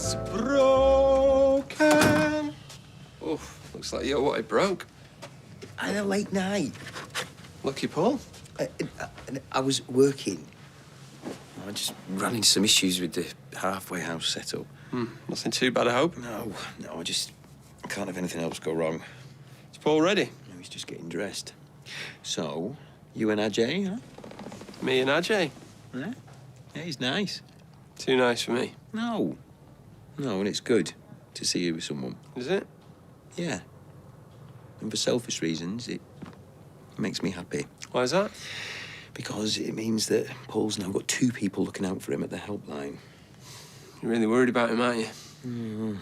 is broken. Oh, looks like your water broke. I had a late night. Lucky Paul. I was working. I just ran into some issues with the halfway house setup. Nothing too bad, I hope. No, I can't have anything else go wrong. Is Paul ready? No, he's just getting dressed. So, you and Ajay, huh? Me and Ajay. Yeah? Yeah, he's nice. Too nice for me. No, and it's good to see you with someone. Is it? Yeah. And for selfish reasons, it makes me happy. Why is that? Because it means that Paul's now got 2 people looking out for him at the helpline. You're really worried about him, aren't you? When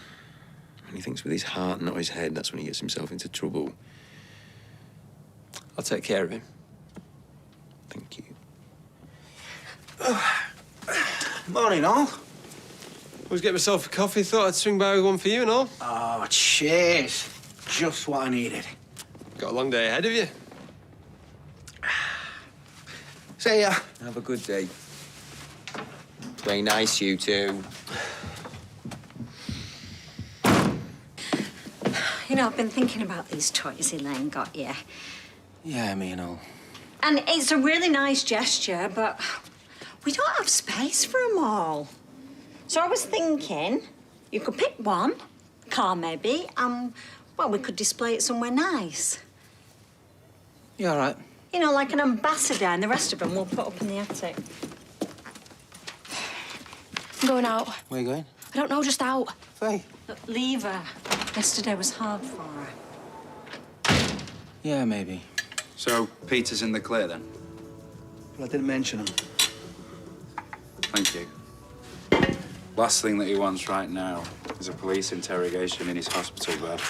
he thinks with his heart, not his head, that's when he gets himself into trouble. I'll take care of him. Thank you. Morning, all. I was getting myself a coffee, thought I'd swing by with one for you and all. Oh, cheers. Just what I needed. Got a long day ahead of you. See ya. Have a good day. Play nice, you two. You know, I've been thinking about these toys Elaine got you. Yeah, me and all. And it's a really nice gesture, but we don't have space for them all. So I was thinking you could pick one, car maybe, and, well, we could display it somewhere nice. You all right? You know, like an ambassador, and the rest of them we'll put up in the attic. I'm going out. Where you going? I don't know, just out. Faye. Look, leave her. Yesterday was hard for her. Yeah, maybe. So, Peter's in the clear, then? Well, I didn't mention him. Thank you. Last thing that he wants right now is a police interrogation in his hospital bed.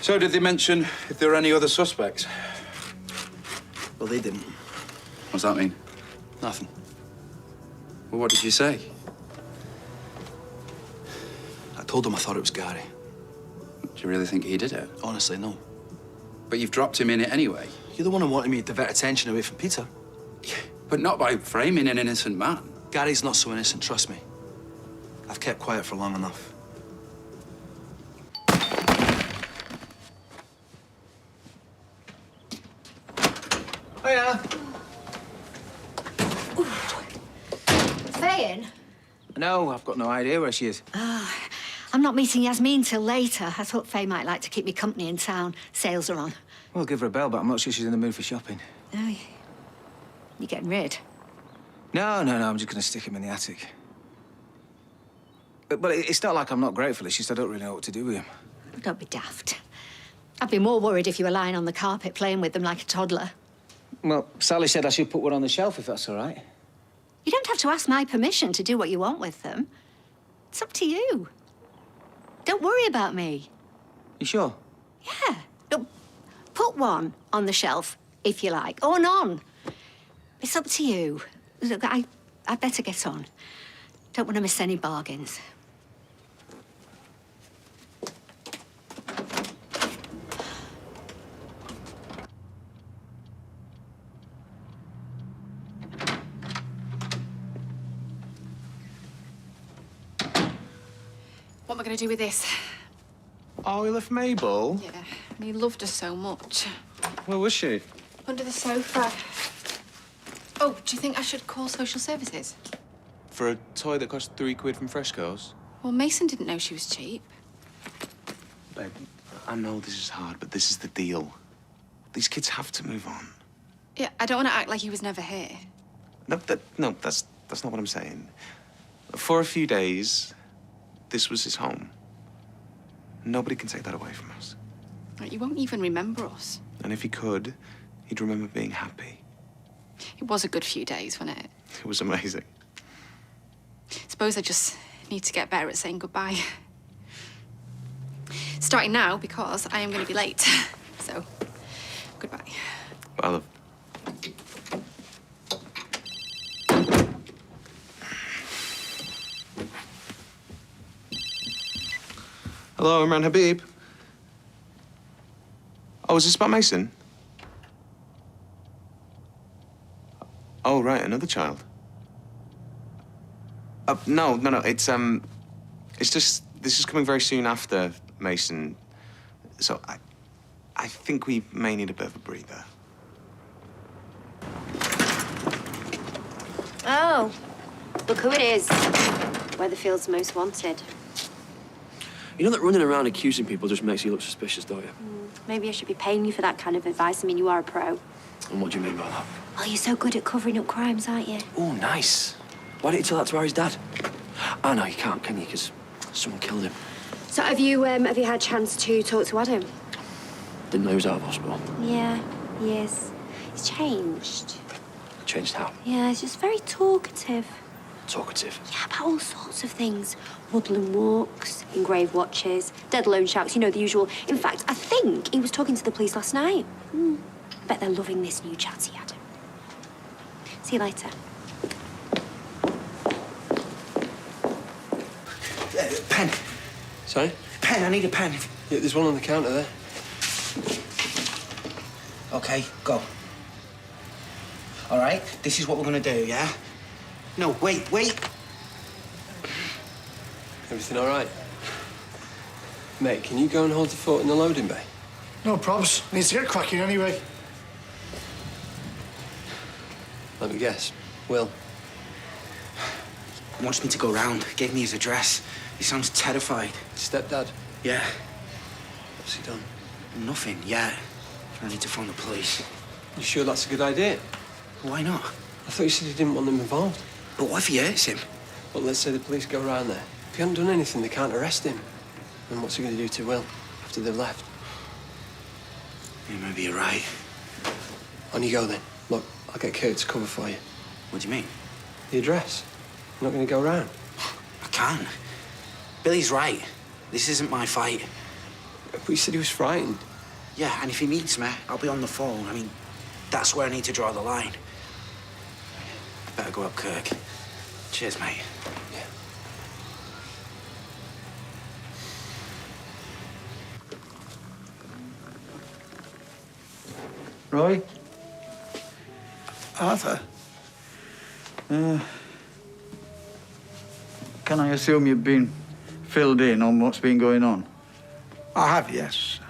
So, did they mention if there were any other suspects? Well, they didn't. What's that mean? Nothing. Well, what did you say? I told them I thought it was Gary. Do you really think he did it? Honestly, no. But you've dropped him in it anyway. You're the one who wanted me to divert attention away from Peter. But not by framing an innocent man. Gary's not so innocent, trust me. I've kept quiet for long enough. Hiya. Faye in? No, I've got no idea where she is. I'm not meeting Yasmin till later. I thought Faye might like to keep me company in town. Sales are on. Well, give her a bell, but I'm not sure she's in the mood for shopping. Oh, you're getting rid. No, I'm just going to stick him in the attic. But it's not like I'm not grateful. It's just I don't really know what to do with him. Don't be daft. I'd be more worried if you were lying on the carpet playing with them like a toddler. Well, Sally said I should put one on the shelf if that's all right. You don't have to ask my permission to do what you want with them. It's up to you. Don't worry about me. You sure? Yeah. Look, put one on the shelf, if you like, or none. It's up to you. Look, I'd better get on. Don't want to miss any bargains. What am I going to do with this? Oh, he left Mabel? Yeah, and he loved her so much. Where was she? Under the sofa. Oh, do you think I should call social services? For a toy that cost £3 from Fresco's? Well, Mason didn't know she was cheap. Babe, I know this is hard, but this is the deal. These kids have to move on. Yeah, I don't want to act like he was never here. No, that's not what I'm saying. For a few days, this was his home. Nobody can take that away from us. Like, you won't even remember us. And if he could, he'd remember being happy. It was a good few days, wasn't it? It was amazing. Suppose I just need to get better at saying goodbye. Starting now, because I am going to be late. So, goodbye. Bye, love. Hello, Imran Habib. Oh, is this about Mason? Oh, right, another child. No. It's just this is coming very soon after Mason, so I think we may need a bit of a breather. Oh, look who it is. Weatherfield's most wanted. You know that running around accusing people just makes you look suspicious, don't you? Maybe I should be paying you for that kind of advice. I mean, you are a pro. And what do you mean by that? Well, you're so good at covering up crimes, aren't you? Oh, nice. Why didn't you tell that to Harry's dad? Oh, no, you can't, can you? Because someone killed him. So have you had a chance to talk to Adam? Didn't know he was out of hospital. Yeah, he is. He's changed. Changed how? Yeah, he's just very talkative. Talkative. Yeah, about all sorts of things. Woodland walks, engraved watches, dead loan sharks, you know, the usual. In fact, I think he was talking to the police last night. Bet they're loving this new chatty Adam. See you later. Pen. Sorry? Pen, I need a pen. Yeah, there's one on the counter there. Okay, go. All right, this is what we're gonna do, yeah? No, wait. Everything all right? Mate, can you go and hold the fort in the loading bay? No probs. Needs to get cracking anyway. Let me guess. Will? He wants me to go round. Gave me his address. He sounds terrified. Stepdad? Yeah. What's he done? Nothing yet. I need to phone the police. You sure that's a good idea? Why not? I thought you said you didn't want them involved. But what if he hurts him? Well, let's say the police go around there. If he hasn't done anything, they can't arrest him. Then what's he going to do to Will after they've left? Yeah, maybe you're right. On you go, then. Look, I'll get Kurt to cover for you. What do you mean? The address. You're not going to go around. I can't. Billy's right. This isn't my fight. But he said he was frightened. Yeah, and if he needs me, I'll be on the phone. I mean, that's where I need to draw the line. I better go up, Kirk. Cheers, mate. Yeah. Roy? Arthur? Can I assume you've been filled in on what's been going on? I have, yes.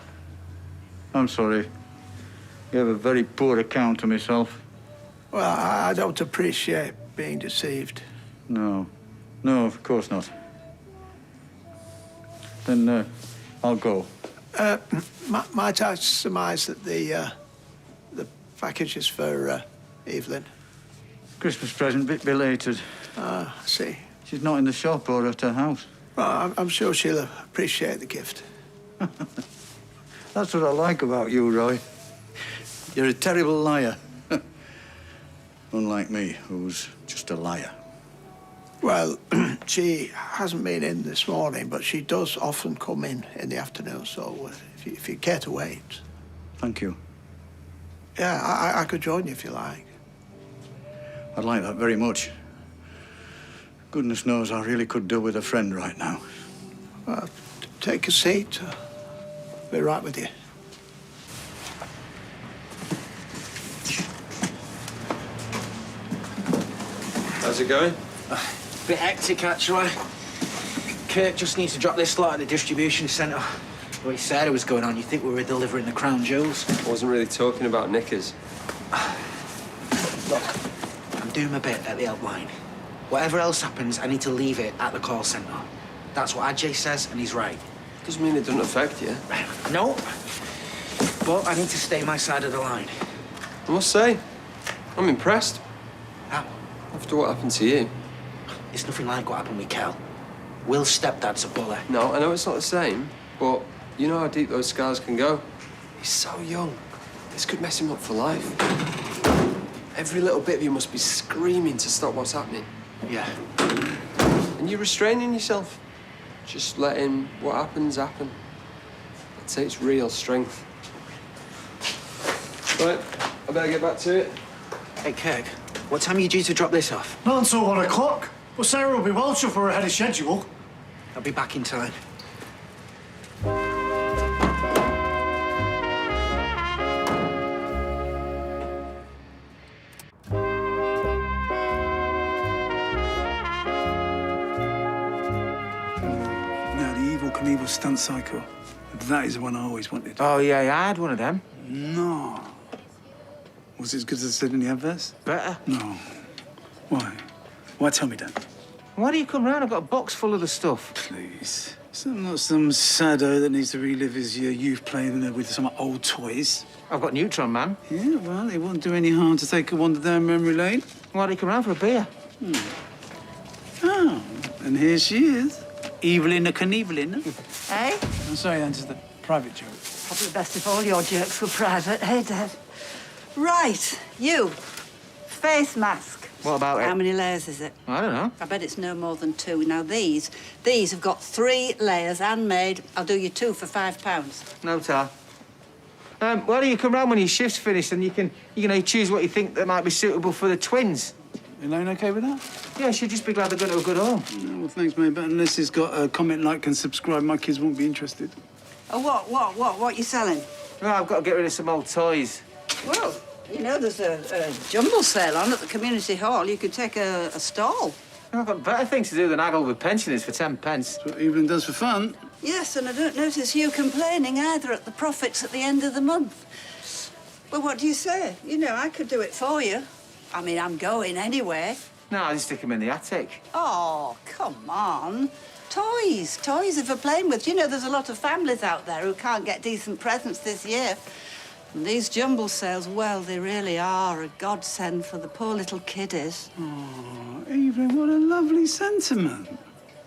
I'm sorry. Gave a very poor account of myself. Well, I don't appreciate being deceived. No. No, of course not. Then, I'll go. Might I surmise that the package is for Evelyn? Christmas present, bit belated. I see. She's not in the shop or at her house. Well, I'm sure she'll appreciate the gift. That's what I like about you, Roy. You're a terrible liar. Unlike me, who's just a liar. Well, she hasn't been in this morning, but she does often come in the afternoon, so if you care to wait. Thank you. Yeah, I could join you if you like. I'd like that very much. Goodness knows I really could do with a friend right now. Well, take a seat. Be right with you. How's it going? Bit hectic, actually. Kirk just needs to drop this lot at the distribution centre. The way Sarah was going on, you'd think we were delivering the crown jewels. I wasn't really talking about knickers. Look, I'm doing my bit at the helpline. Whatever else happens, I need to leave it at the call centre. That's what Ajay says, and he's right. Doesn't mean it doesn't affect you. No, but I need to stay my side of the line. I must say, I'm impressed. How? After what happened to you. It's nothing like what happened with Kel. Will's stepdad's a bully. No, I know it's not the same, but you know how deep those scars can go. He's so young. This could mess him up for life. Every little bit of you must be screaming to stop what's happening. Yeah. And you're restraining yourself. Just letting what happens happen. It takes real strength. Right, I better get back to it. Hey, Kirk, what time are you due to drop this off? Not until 1 o'clock. Well, Sarah will be well sure for ahead of schedule. I'll be back in time. evil stunt cycle. That is the one I always wanted. Oh, yeah, I had one of them. No. Was it as good as I said in the adverts? Better. No. Why? Why tell me that? Why do you come round? I've got a box full of the stuff. Please. I'm not some saddo that needs to relive his youth playing with some old toys. I've got Neutron Man. Yeah, well, it won't do any harm to take a wander down memory lane. Why do you come round for a beer? Oh, and here she is. Evelyn the Knievelin. Eh? I'm sorry, that is the private joke. Probably best if all your jokes were private, eh, Dad? Right, you. Face mask. What about it? How many layers is it? I don't know. I bet it's no more than 2. Now, these have got 3 layers, handmade. I'll do you 2 for £5. No tar. Why don't you come round when your shift's finished and you can, choose what you think that might be suitable for the twins? Elaine okay with that? Yeah, she'd just be glad they're going to a good home. No, well, thanks, mate, but unless it's got a comment, like, and subscribe, my kids won't be interested. Oh, what you selling? No, I've got to get rid of some old toys. Well, you know, there's a jumble sale on at the community hall. You could take a stall. I've got better things to do than haggle with pensioners for 10 pence. That's what Evelyn does for fun. Yes, and I don't notice you complaining either at the profits at the end of the month. Well, what do you say? You know, I could do it for you. I mean, I'm going anyway. No, I'll just stick them in the attic. Oh, come on. Toys are for playing with. You know, there's a lot of families out there who can't get decent presents this year. And these jumble sales, well, they really are a godsend for the poor little kiddies. Oh, Evelyn, what a lovely sentiment.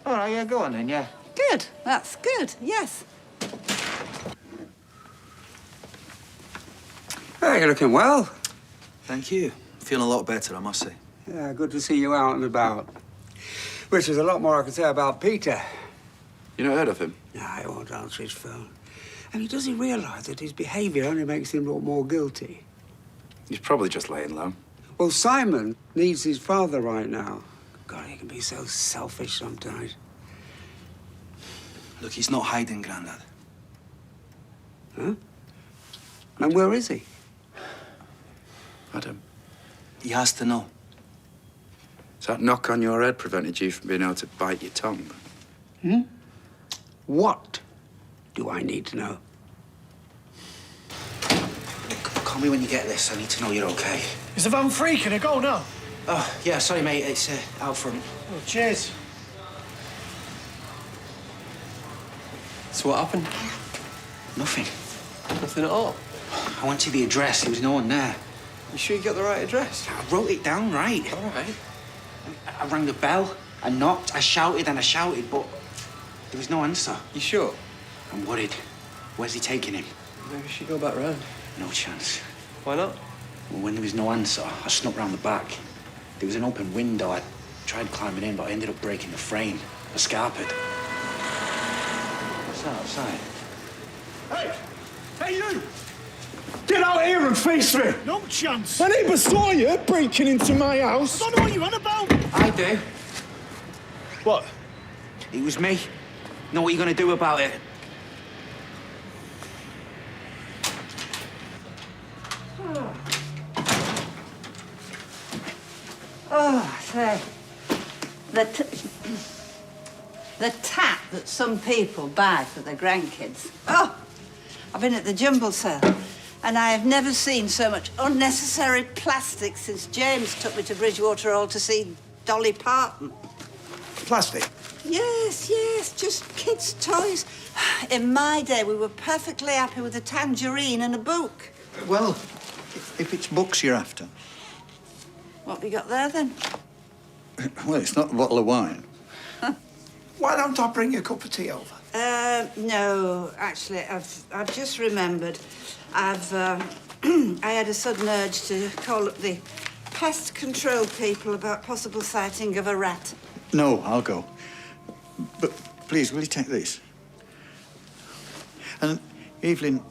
All right, yeah, go on then, yeah. Good, that's good, yes. Hey, you're looking well. Thank you. Feeling a lot better, I must say. Yeah, good to see you out and about. Which is a lot more I could say about Peter. You not heard of him? No, he won't answer his phone. I mean, does he realise that his behaviour only makes him look more guilty? He's probably just laying low. Well, Simon needs his father right now. God, he can be so selfish sometimes. Look, he's not hiding, Grandad. Huh? And where is he? Adam, He has to know. has that knock on your head prevented you from being able to bite your tongue? What do I need to know? Call me when you get this. I need to know you're okay. Is the van free? Can I go now? Oh, yeah, sorry, mate. It's out front. Oh, cheers. So what happened? Nothing. Nothing at all? I went to the address. There was no one there. You sure you got the right address? I wrote it down right. All right. I rang the bell. I knocked. I shouted and I shouted, but there was no answer. You sure? I'm worried. Where's he taking him? Maybe we should go back round. No chance. Why not? Well, when there was no answer, I snuck round the back. There was an open window. I tried climbing in, but I ended up breaking the frame. A scarpet. What's that outside? Hey! Hey, you! Get out here and face me! No chance. My neighbour saw you breaking into my house. I don't know what you're on about. I do. What? It was me. Know what you're gonna do about it? Oh, say, the tat that some people buy for their grandkids. Oh, I've been at the jumble sale, and I have never seen so much unnecessary plastic since James took me to Bridgewater Hall to see Dolly Parton. Plastic? Yes, just kids' toys. In my day, we were perfectly happy with a tangerine and a book. Well, if it's books you're after. What have you got there, then? Well, it's not a bottle of wine. Why don't I bring you a cup of tea over? No, actually, I've just remembered. I had a sudden urge to call up the pest control people about possible sighting of a rat. No, I'll go. But please, will you take this? And Evelyn,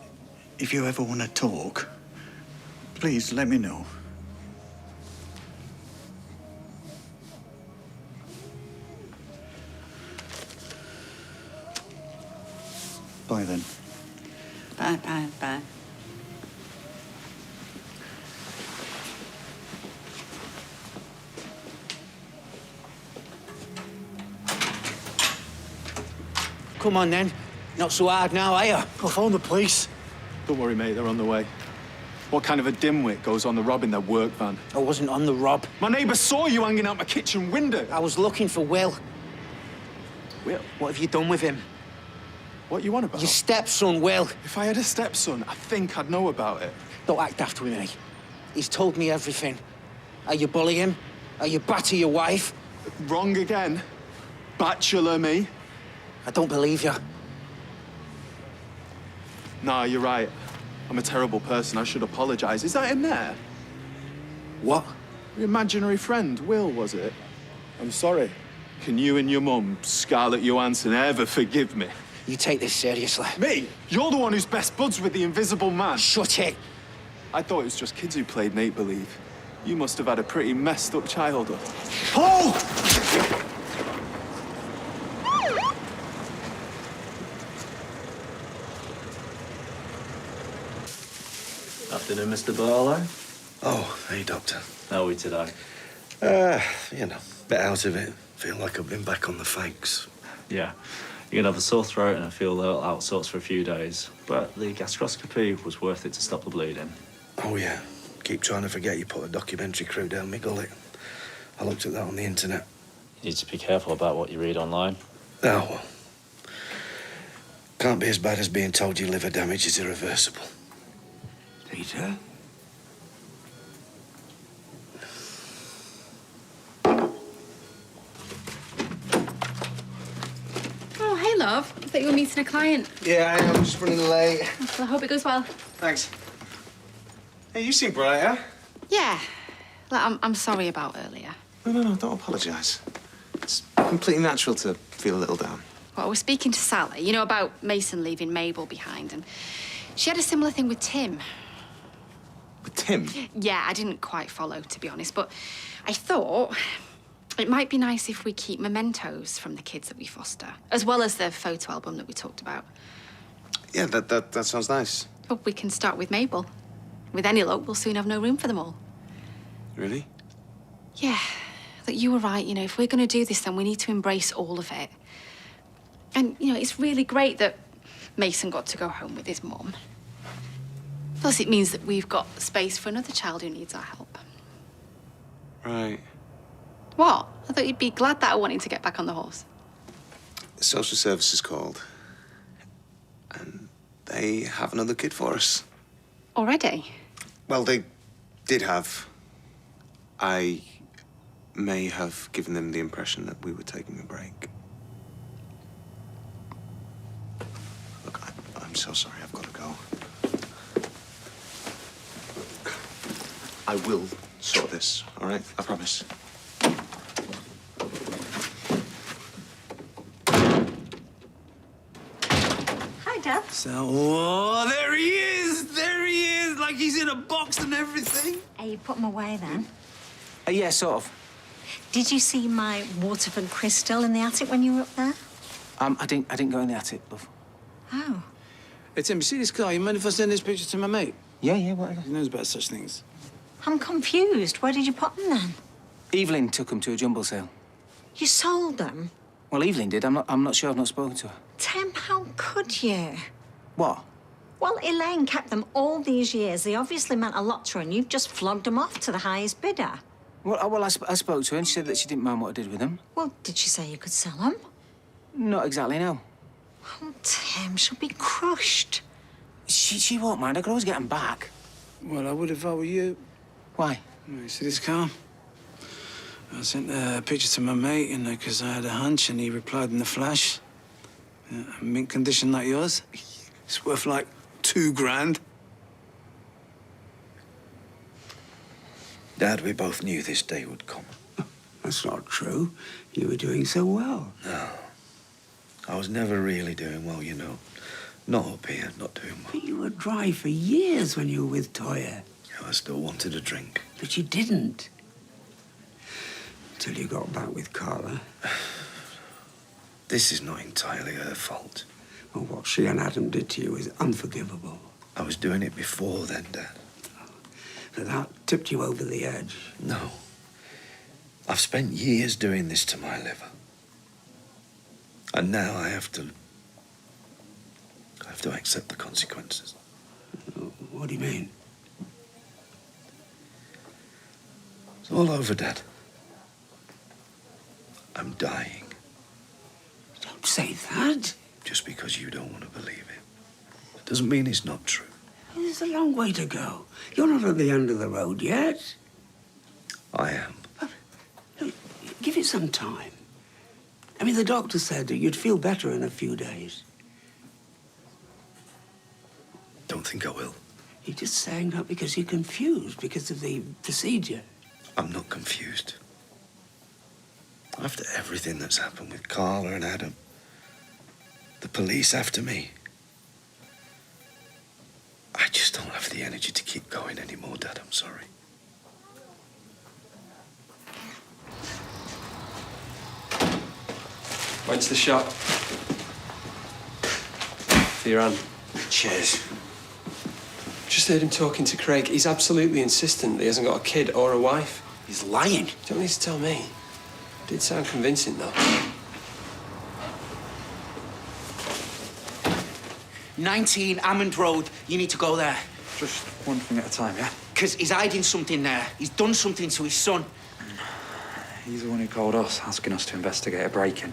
if you ever want to talk, please let me know. Bye then. Bye. Come on, then. Not so hard now, are you? I'll phone the police. Don't worry, mate, they're on the way. What kind of a dimwit goes on the rob in their work van? I wasn't on the rob. My neighbour saw you hanging out my kitchen window. I was looking for Will. Will? What have you done with him? What you on about? Your stepson, Will. If I had a stepson, I think I'd know about it. Don't act after me. He's told me everything. How you bully him, how you batter your wife. Wrong again. Bachelor me. I don't believe you. Nah, you're right. I'm a terrible person. I should apologise. Is that in there? What? Your imaginary friend, Will, was it? I'm sorry. Can you and your mum, Scarlett Johansson, ever forgive me? You take this seriously. Me? You're the one who's best buds with the Invisible Man. Shut it. I thought it was just kids who played make-believe. You must have had a pretty messed up childhood. Paul! Afternoon, Mr. Barlow. Oh, hey, Doctor. How are we today? You know, bit out of it. Feel like I've been back on the fakes. Yeah. You're gonna have a sore throat and I feel a little out of sorts for a few days. But the gastroscopy was worth it to stop the bleeding. Oh, yeah. Keep trying to forget you put a documentary crew down my gullet. I looked at that on the internet. You need to be careful about what you read online. Oh, well. Can't be as bad as being told your liver damage is irreversible. Peter? Oh, hey, love. I thought you were meeting a client. Yeah, I am just running late. Well, I hope it goes well. Thanks. Hey, you seem brighter. Yeah. Like, I'm sorry about earlier. No, don't apologise. It's completely natural to feel a little down. Well, I was speaking to Sally, you know, about Mason leaving Mabel behind, and she had a similar thing with Tim. With Tim? Yeah, I didn't quite follow, to be honest, but I thought it might be nice if we keep mementos from the kids that we foster, as well as the photo album that we talked about. Yeah, that sounds nice. Oh, we can start with Mabel. With any luck, we'll soon have no room for them all. Really? Yeah, that you were right, you know, if we're going to do this, then we need to embrace all of it. And, you know, it's really great that Mason got to go home with his mum. Plus, it means that we've got space for another child who needs our help. Right. What? I thought you'd be glad that I wanted to get back on the horse. Social services called. And they have another kid for us. Already? Well, they did have. I may have given them the impression that we were taking a break. Look, I'm so sorry. I've got to go. I will sort this, all right? I promise. Hi, Dad. So, oh, there he is! There he is! Like he's in a box and everything. Hey, you put him away then? Yeah, sort of. Did you see my Waterford crystal in the attic when you were up there? I didn't go in the attic, love. Oh. Hey, Tim, you see this car? You mind if I send this picture to my mate? Yeah, whatever. He knows about such things. I'm confused. Where did you put them then? Evelyn took them to a jumble sale. You sold them? Well, Evelyn did. I'm not sure. I've not spoken to her. Tim, how could you? What? Well, Elaine kept them all these years. They obviously meant a lot to her, and you've just flogged them off to the highest bidder. Well, I spoke to her, and she said that she didn't mind what I did with them. Well, did she say you could sell them? Not exactly, no. Oh, Tim, she'll be crushed. She won't mind. I could always get them back. Well, I would if I were you. Why? You see this car? I sent a picture to my mate, you know, because I had a hunch, and he replied in the flash. A mint condition like yours, it's worth like $2,000. Dad, we both knew this day would come. That's not true. You were doing so well. No. I was never really doing well, you know. Not up here, not doing well. But you were dry for years when you were with Toya. I still wanted a drink. But you didn't. Till you got back with Carla. This is not entirely her fault. Well, what she and Adam did to you is unforgivable. I was doing it before then, Dad. But that tipped you over the edge. No. I've spent years doing this to my liver. And now I have to have to accept the consequences. What do you mean? It's all over, Dad. I'm dying. Don't say that. Just because you don't want to believe it. It doesn't mean it's not true. There's a long way to go. You're not at the end of the road yet. I am. Give it some time. I mean, the doctor said that you'd feel better in a few days. Don't think I will. You're just saying that because you're confused because of the procedure. I'm not confused. After everything that's happened with Carla and Adam, the police after me, I just don't have the energy to keep going anymore, Dad. I'm sorry. When's the shot? For your hand. Cheers. Just heard him talking to Craig. He's absolutely insistent that he hasn't got a kid or a wife. He's lying. You don't need to tell me. Did sound convincing, though. 19 Hammond Road. You need to go there. Just one thing at a time, yeah? Because he's hiding something there. He's done something to his son. He's the one who called us, asking us to investigate a break-in.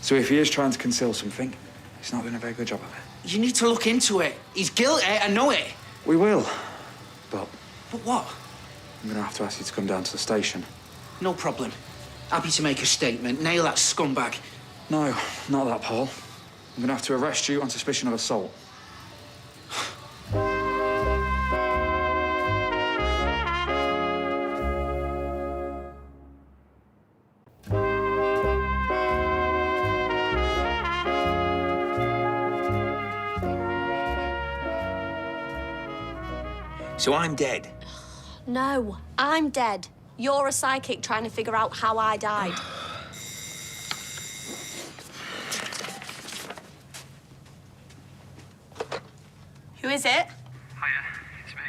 So if he is trying to conceal something, he's not doing a very good job of it. You need to look into it. He's guilty, I know it. We will. But But what? I'm going to have to ask you to come down to the station. No problem. Happy to make a statement. Nail that scumbag. No, not that, Paul. I'm going to have to arrest you on suspicion of assault. So I'm dead. No, I'm dead. You're a psychic trying to figure out how I died. Who is it? Hiya, it's me.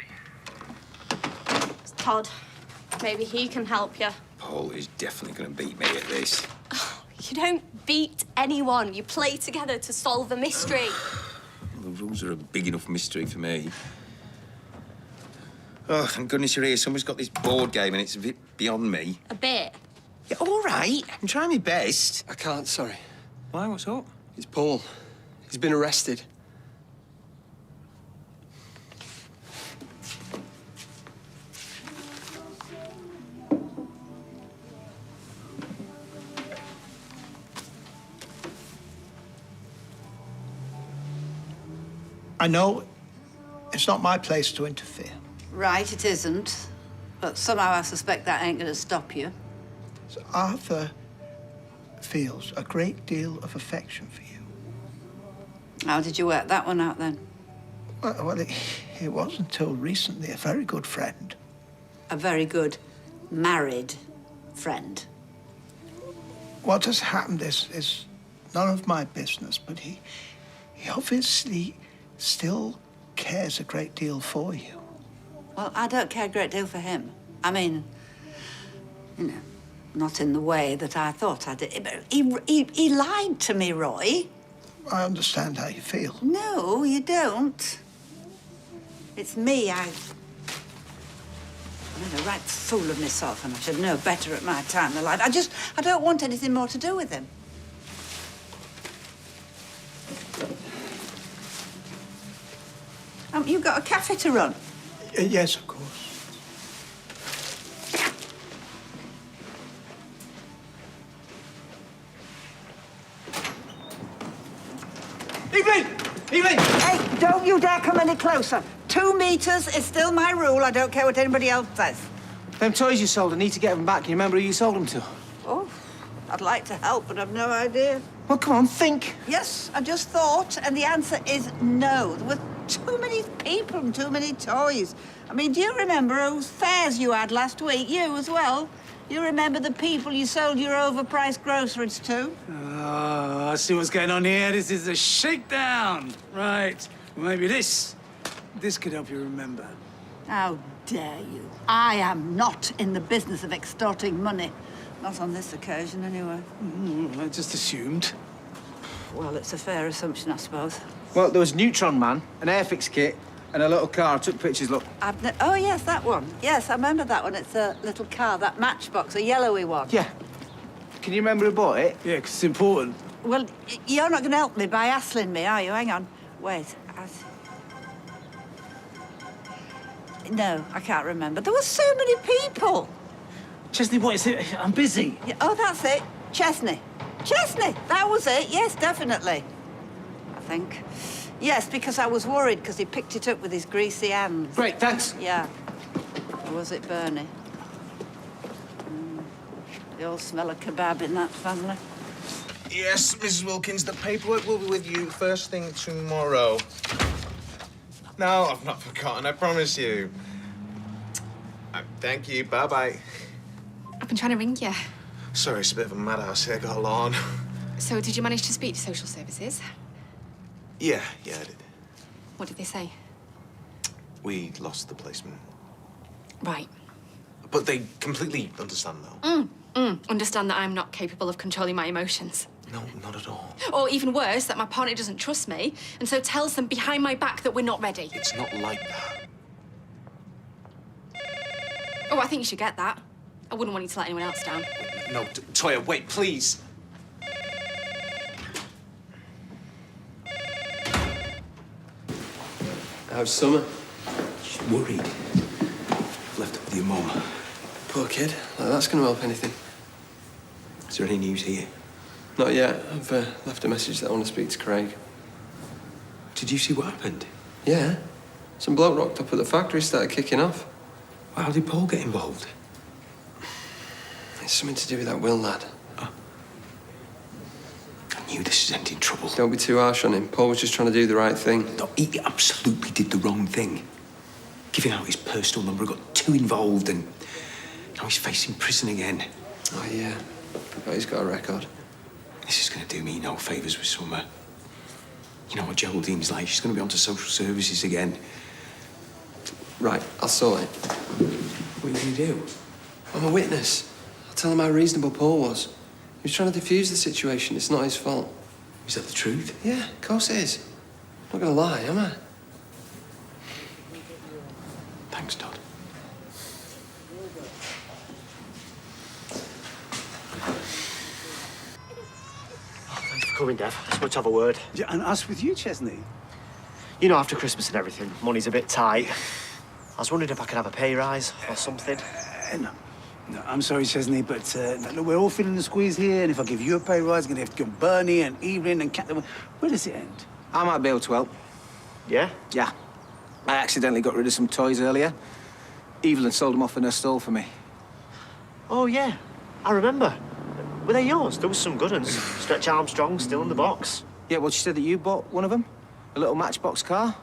It's Todd. Maybe he can help you. Paul is definitely going to beat me at this. You don't beat anyone. You play together to solve a mystery. The rules are a big enough mystery for me. Oh, thank goodness you're here. Someone's got this board game and it's a bit beyond me. A bit. Yeah, all right. I'm trying my best. I can't, sorry. Why? What's up? It's Paul. He's been arrested. I know it's not my place to interfere. Right, it isn't. But somehow I suspect that ain't gonna stop you. So Arthur feels a great deal of affection for you. How did you work that one out then? Well, it was until recently a very good friend. A very good married friend. What has happened is none of my business, but he obviously still cares a great deal for you. Well, I don't care a great deal for him. I mean, you know, not in the way that I thought I did. But he lied to me, Roy. I understand how you feel. No, you don't. It's me. I made a right fool of myself, and I should know better at my time of life. I don't want anything more to do with him. You've got a cafe to run. Yes, of course. Evelyn! Evelyn! Hey, don't you dare come any closer. 2 meters is still my rule. I don't care what anybody else says. Them toys you sold, I need to get them back. Can you remember who you sold them to? Oh, I'd like to help, but I've no idea. Well, come on, think. Yes, I just thought, and the answer is no. There were too many people and too many toys. I mean, do you remember those fairs you had last week? You as well. You remember the people you sold your overpriced groceries to? Oh, I see what's going on here. This is a shakedown. Right. Well, maybe this could help you remember. How dare you? I am not in the business of extorting money. Not on this occasion, anyway. I just assumed. Well, it's a fair assumption, I suppose. Well, there was Neutron Man, an Airfix kit, and a little car. I took pictures, look. Oh, yes, that one. Yes, I remember that one. It's a little car, that Matchbox, a yellowy one. Yeah. Can you remember who bought it? Yeah, 'cause it's important. Well, you're not going to help me by hassling me, are you? Hang on. Wait. No, I can't remember. There were so many people. Chesney, what is it? I'm busy. Yeah, oh, that's it. Chesney. Chesney! That was it. Yes, definitely. I think. Yes, because I was worried because he picked it up with his greasy hands. Great, thanks. Yeah. Or was it Bernie? They all smell a kebab in that family. Yes, Mrs. Wilkins, the paperwork will be with you first thing tomorrow. No, I've not forgotten, I promise you. Thank you, bye-bye. I've been trying to ring you. Sorry, it's a bit of a madhouse here, got a lawn. So, did you manage to speak to social services? Yeah, I did. What did they say? We lost the placement. Right. But they completely understand, though. Understand that I'm not capable of controlling my emotions. No, not at all. Or even worse, that my partner doesn't trust me, and so tells them behind my back that we're not ready. It's not like that. Oh, I think you should get that. I wouldn't want you to let anyone else down. No, Toya, wait, please. How's summer? She's worried. Left it with your mum. Poor kid. Like, that's going to help anything. Is there any news here? Not yet. I've left a message that I want to speak to Craig. Did you see what happened? Yeah. Some bloke rocked up at the factory, started kicking off. Well, how did Paul get involved? It's something to do with that Will lad. I knew this was ending trouble. Don't be too harsh on him. Paul was just trying to do the right thing. No, he absolutely did the wrong thing. Giving out his personal number, got too involved, and now he's facing prison again. Oh, yeah. But he's got a record. This is going to do me no favours with Summer. You know what Geraldine's like. She's going to be onto social services again. Right, I'll sort it. What are you going to do? I'm a witness. I'll tell him how reasonable Paul was. He was trying to defuse the situation. It's not his fault. Is that the truth? Yeah, of course it is. I'm not going to lie, am I? Thanks, Todd. Thanks for coming, Dev. It's good to have a word. Yeah, and us with you, Chesney. You know, after Christmas and everything, money's a bit tight. I was wondering if I could have a pay rise or something. No, I'm sorry, Chesney, but look, we're all feeling the squeeze here, and if I give you a pay rise, I'm going to have to give Bernie and Evelyn and Cat. Where does it end? I might be able to help. Yeah? Yeah. I accidentally got rid of some toys earlier. Evelyn sold them off in her stall for me. Oh, yeah. I remember. Were they yours? There was some good ones. Stretch Armstrong still in the box. Yeah, well, she said that you bought one of them. A little Matchbox car.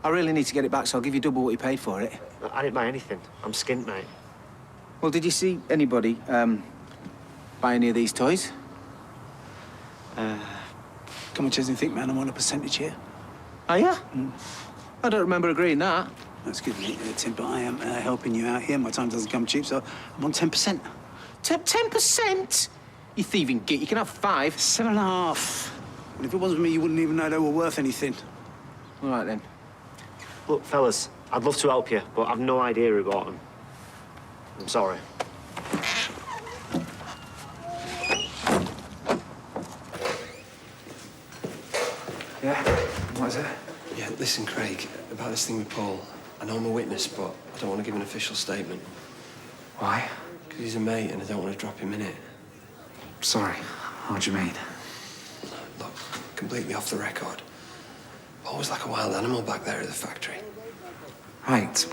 I really need to get it back, so I'll give you double what you paid for it. I didn't buy anything. I'm skint, mate. Well, did you see anybody buy any of these toys? Come on, Chesney, think, man, I'm on a percentage here. Oh, yeah? I don't remember agreeing that. That's good, mate, Tim, but I am helping you out here. My time doesn't come cheap, so I'm on 10%. 10%? You thieving git. You can have 5. 7.5. And if it wasn't for me, you wouldn't even know they were worth anything. All right, then. Look, fellas, I'd love to help you, but I've no idea who bought them. I'm sorry. Yeah? What is it? Yeah, listen, Craig, about this thing with Paul. I know I'm a witness, but I don't want to give an official statement. Why? Because he's a mate and I don't want to drop him in it. Sorry. What do you mean? Look, completely off the record. Paul was like a wild animal back there at the factory. Right.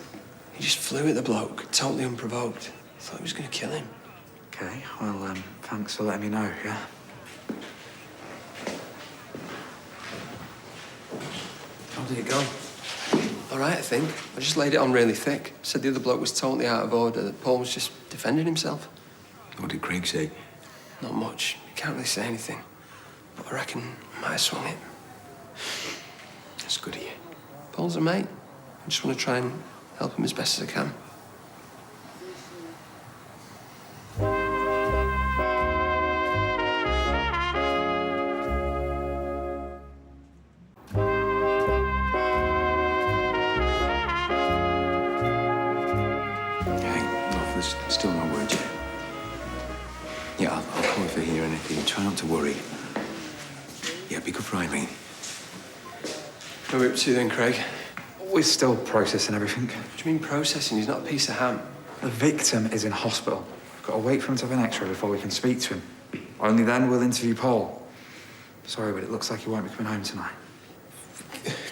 He just flew at the bloke, totally unprovoked. Thought he was going to kill him. Okay, well, thanks for letting me know, yeah? How did it go? All right, I think. I just laid it on really thick. Said the other bloke was totally out of order, that Paul was just defending himself. What did Craig say? Not much. He can't really say anything. But I reckon I might have swung it. That's good of you. Paul's a mate. I just want to try and help him as best as I can. there's still no word yet. Yeah, I'll call if I hear anything. Try not to worry. Yeah, be good for Eileen. Where are we up to then, Craig? We're still processing everything. What do you mean processing? He's not a piece of ham. The victim is in hospital. We've got to wait for him to have an X-ray before we can speak to him. Only then we'll interview Paul. Sorry, but it looks like he won't be coming home tonight.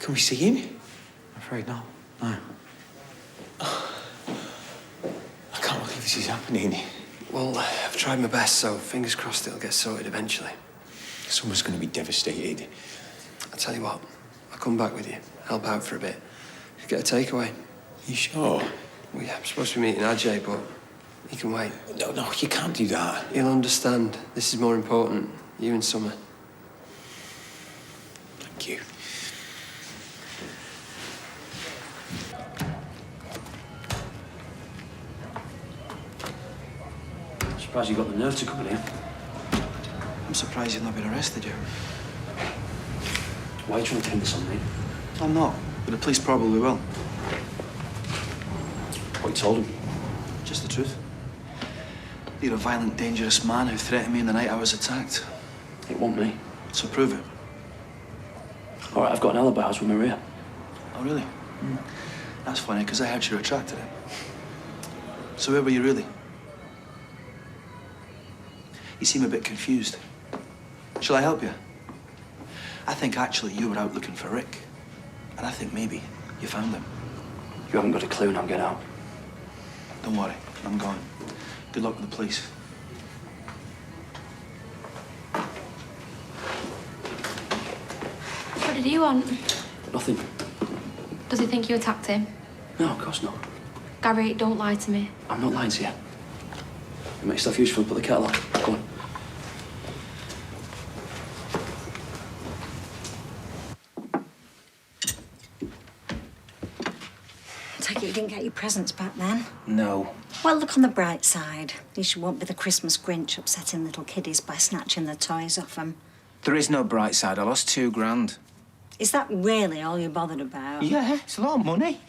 Can we see him? I'm afraid not. No. I can't believe this is happening. Well, I've tried my best, so fingers crossed it'll get sorted eventually. Someone's going to be devastated. I'll tell you what, I'll come back with you, help out for a bit. Get a takeaway. You sure? Well, yeah, I'm supposed to be meeting Ajay, but he can wait. No, you can't do that. He'll understand. This is more important. You and Summer. Thank you. Surprised you got the nerve to come in here. I'm surprised you've not been arrested yet. Why are you trying to pin this on me? I'm not, but the police probably will. What you told him? Just the truth. You're a violent, dangerous man who threatened me in the night I was attacked. It wasn't me. So prove it. All right, I've got an alibi. I was with Maria. Oh, really? That's funny, because I heard she retracted it. So where were you really? You seem a bit confused. Shall I help you? I think actually you were out looking for Rick. And I think maybe you found him. You haven't got a clue now. Get out. Don't worry, I'm going. Good luck with the police. What did he want? Nothing. Does he think you attacked him? No, of course not. Gary, don't lie to me. I'm not lying to you. You make yourself useful. Put the kettle on. Go on. Take it you didn't get your presents back then? No. Well, look on the bright side. At least you won't be the Christmas Grinch upsetting little kiddies by snatching their toys off them. There is no bright side. I lost £2,000. Is that really all you're bothered about? Yeah, it's a lot of money.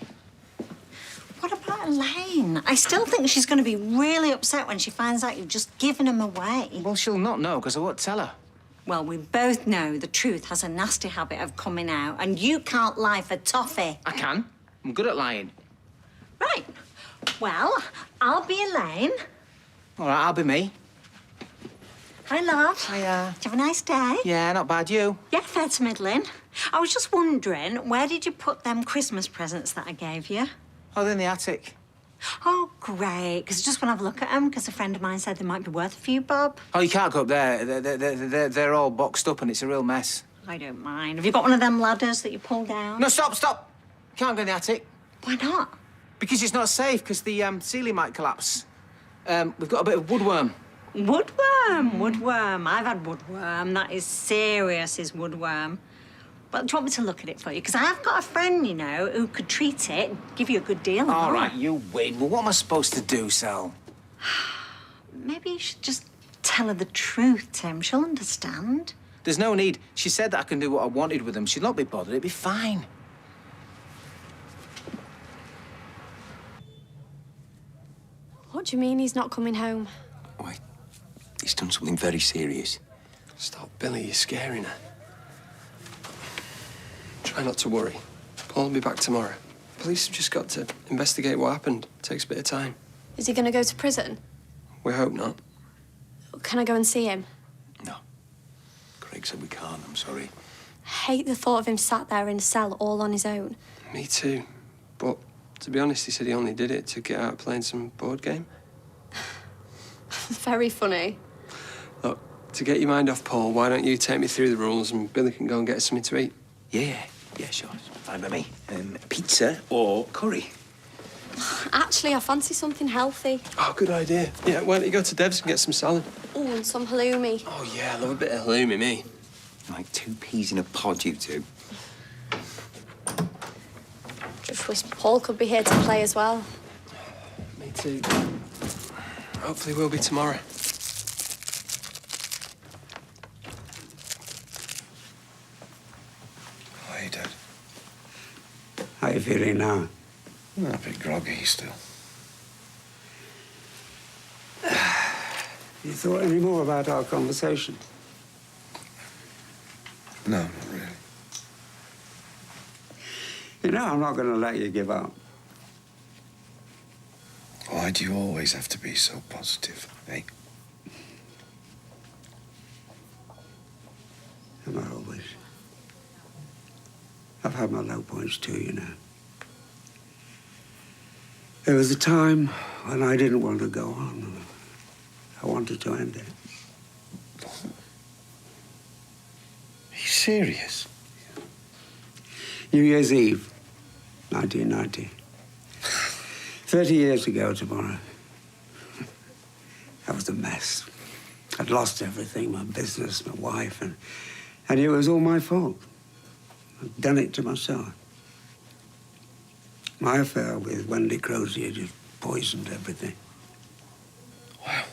What about Elaine? I still think she's going to be really upset when she finds out you've just given them away. Well, she'll not know, because I won't tell her. Well, we both know the truth has a nasty habit of coming out, and you can't lie for toffee. I can. I'm good at lying. Right. Well, I'll be Elaine. All right, I'll be me. Hi, love. Hiya. Did you have a nice day? Yeah, not bad. You? Yeah, fair to middling. I was just wondering, where did you put them Christmas presents that I gave you? Oh, they're in the attic. Oh, great, because I just want to have a look at them, because a friend of mine said they might be worth a few bob. Oh, you can't go up there. They're all boxed up and it's a real mess. I don't mind. Have you got one of them ladders that you pull down? No, stop! Can't go in the attic. Why not? Because it's not safe, because the ceiling might collapse. We've got a bit of woodworm. Woodworm. I've had woodworm. That is serious, is woodworm. Well, do you want me to look at it for you? Because I've got a friend, you know, who could treat it, give you a good deal. All right, you win. Well, what am I supposed to do, Sal? Maybe you should just tell her the truth, Tim. She'll understand. There's no need. She said that I can do what I wanted with them. She'd not be bothered. It'd be fine. What do you mean he's not coming home? Why, he's done something very serious. Stop, Billy. You're scaring her. Try not to worry. Paul will be back tomorrow. Police have just got to investigate what happened. It takes a bit of time. Is he going to go to prison? We hope not. Can I go and see him? Craig said we can't, I'm sorry. I hate the thought of him sat there in a cell all on his own. Me too. But to be honest, he said he only did it to get out playing some board game. Very funny. Look, to get your mind off Paul, why don't you take me through the rules and Billy can go and get something to eat? Yeah, sure. Fine by me. Pizza or curry? Actually, I fancy something healthy. Oh, good idea. Yeah, why don't you go to Dev's and get some salad? Oh, and some halloumi. Oh, yeah, I love a bit of halloumi, me. Like 2 peas in a pod, you two. Just wish Paul could be here to play as well. Me too. Hopefully we'll be tomorrow. Hey, Dad. How you feeling now? A bit groggy still. You thought any more about our conversation? No, not really. You know, I'm not going to let you give up. Why do you always have to be so positive, eh? I'm not always. I've had my low points too, you know. There was a time when I didn't want to go on. I wanted to end it. Are you serious? New Year's Eve, 1990. 30 years ago tomorrow. I was a mess. I'd lost everything, my business, my wife, and it was all my fault. I'd done it to myself. My affair with Wendy Crozier just poisoned everything. Wow.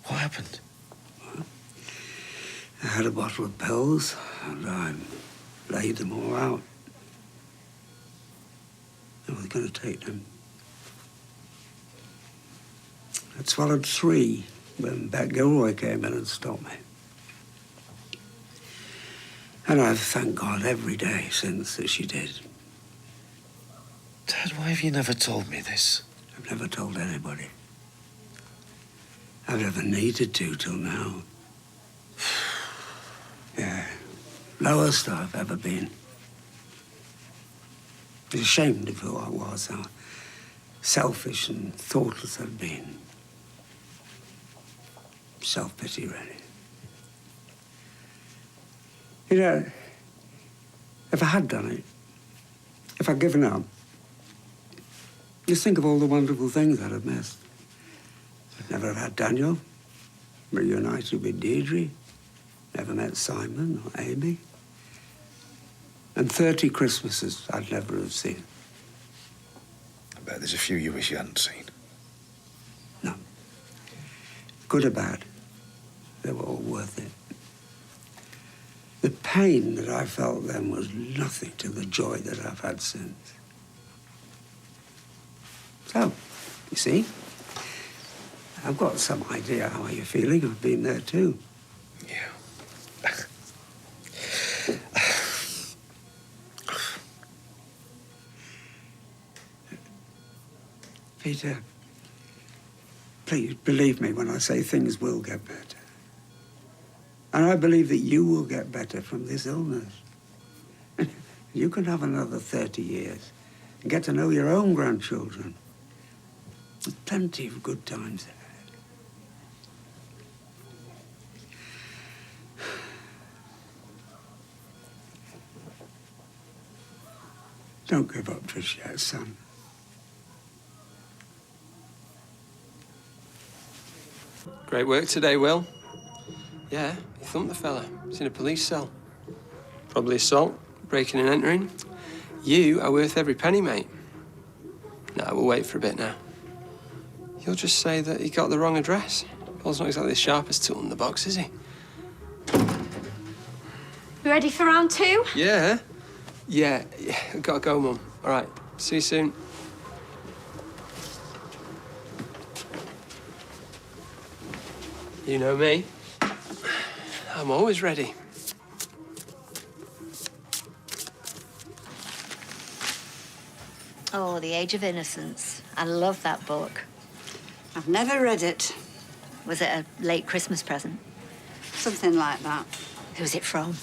What happened? Well, I had a bottle of pills, and I laid them all out. I was going to take them. I'd swallowed 3 when Beck Gilroy came in and stopped me. And I've thanked God every day since that she did. Dad, why have you never told me this? I've never told anybody. I've never needed to till now. Yeah, lowest I've ever been. I was ashamed of who I was, how selfish and thoughtless I'd been. Self-pity, really. You know, if I had done it, if I'd given up, just think of all the wonderful things I'd have missed. I'd never have had Daniel, reunited with Deirdre, never met Simon or Amy, and 30 Christmases I'd never have seen. I bet there's a few you wish you hadn't seen. No. Good or bad, they were all worth it. The pain that I felt then was nothing to the joy that I've had since. So, you see, I've got some idea how you're feeling. I've been there too. Yeah. Peter, please believe me when I say things will get better. And I believe that you will get better from this illness. You can have another 30 years and get to know your own grandchildren. There's plenty of good times ahead. Don't give up just yet, son. Great work today, Will. Yeah, you thumped the fella. He's in a police cell. Probably assault, breaking and entering. You are worth every penny, mate. Nah, we'll wait for a bit now. You'll just say that he got the wrong address. Paul's not exactly the sharpest tool in the box, is he? You ready for round 2? Yeah. Yeah, I've got to go, Mum. All right, see you soon. You know me. I'm always ready. Oh, The Age of Innocence. I love that book. I've never read it. Was it a late Christmas present? Something like that. Who's it from?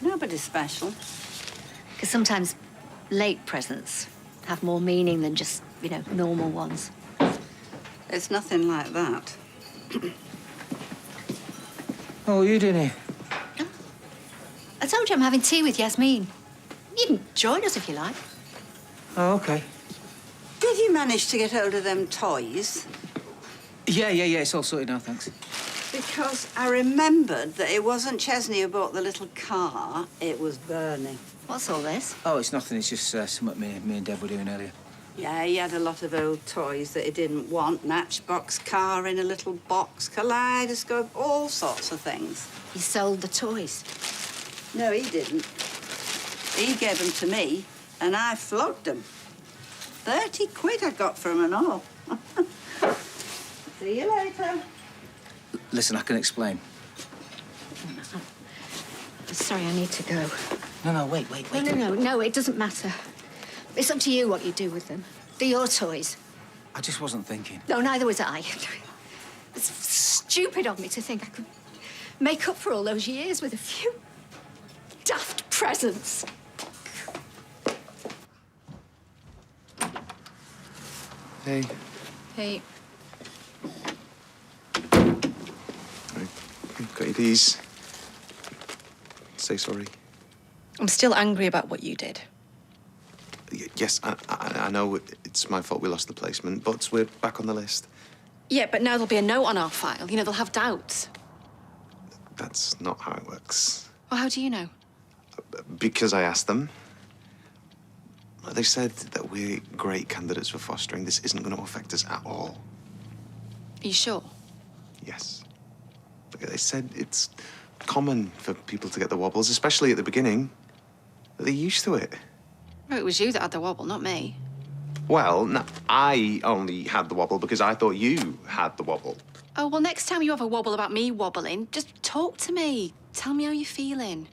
Nobody special. Because sometimes late presents have more meaning than just, you know, normal ones. It's nothing like that. Oh, you doing here? I told you I'm having tea with Yasmin. You can join us if you like. Oh, OK. Did you manage to get hold of them toys? Yeah, it's all sorted now, thanks. Because I remembered that it wasn't Chesney who bought the little car, it was Bernie. What's all this? Oh, it's nothing. It's just something me and Dev were doing earlier. Yeah, he had a lot of old toys that he didn't want. Matchbox car in a little box, kaleidoscope, all sorts of things. He sold the toys? No, he didn't. He gave them to me, and I flogged them. 30 quid I got for them and all. See you later. Listen, I can explain. Sorry, I need to go. No, wait. No, it doesn't matter. It's up to you what you do with them. They're your toys. I just wasn't thinking. No, neither was I. It's stupid of me to think I could make up for all those years with a few daft presents. Hey. Hey. Got your keys. Say sorry. I'm still angry about what you did. Yes, I know it's my fault we lost the placement, but we're back on the list. Yeah, but now there'll be a note on our file. You know, they'll have doubts. That's not how it works. Well, how do you know? Because I asked them. They said that we're great candidates for fostering. This isn't going to affect us at all. Are you sure? Yes. They said it's common for people to get the wobbles, especially at the beginning. They're used to it. Well, it was you that had the wobble, not me. Well, no, I only had the wobble because I thought you had the wobble. Oh, well, next time you have a wobble about me wobbling, just talk to me. Tell me how you're feeling.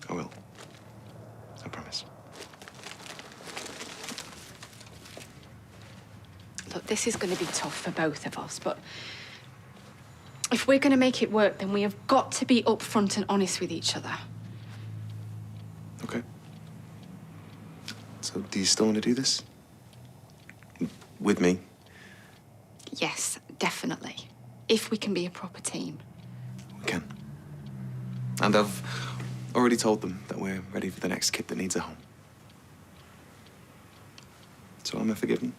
I will. I promise. Look, this is going to be tough for both of us, but if we're going to make it work, then we have got to be upfront and honest with each other. Okay. So, do you still want to do this? With me? Yes, definitely. If we can be a proper team. We can. And I've already told them that we're ready for the next kid that needs a home. So am I forgiven?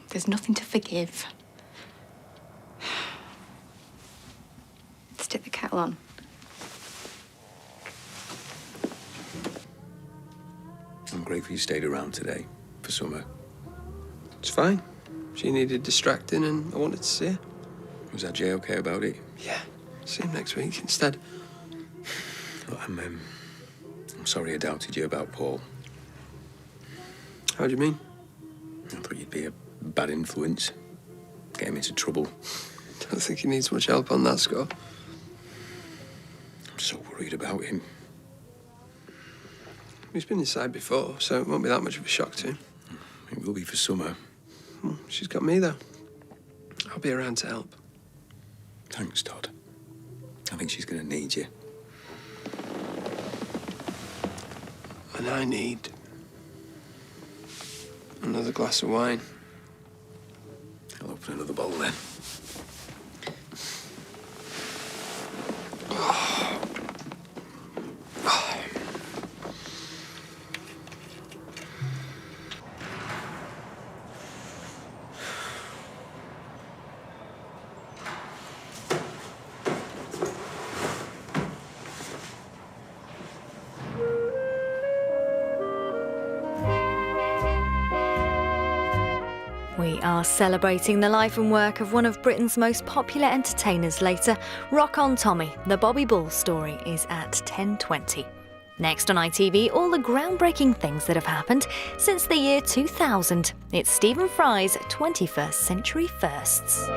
There's nothing to forgive. Stick the kettle on. I'm grateful you stayed around today for Summer. It's fine. She needed distracting and I wanted to see her. Was that Jay okay about it? Yeah. See him next week instead. Look, I'm sorry I doubted you about Paul. How do you mean? I thought you'd be a bad influence. Get him into trouble. Don't think he needs much help on that score. I'm so worried about him. He's been inside before, so it won't be that much of a shock to him. It will be for Summer. Well, she's got me, though. I'll be around to help. Thanks, Todd. I think she's going to need you. And I need another glass of wine. I'll open another bowl then. We are celebrating the life and work of one of Britain's most popular entertainers later. Rock On Tommy, the Bobby Bull story, is at 10:20. Next on ITV, all the groundbreaking things that have happened since the year 2000. It's Stephen Fry's 21st Century Firsts.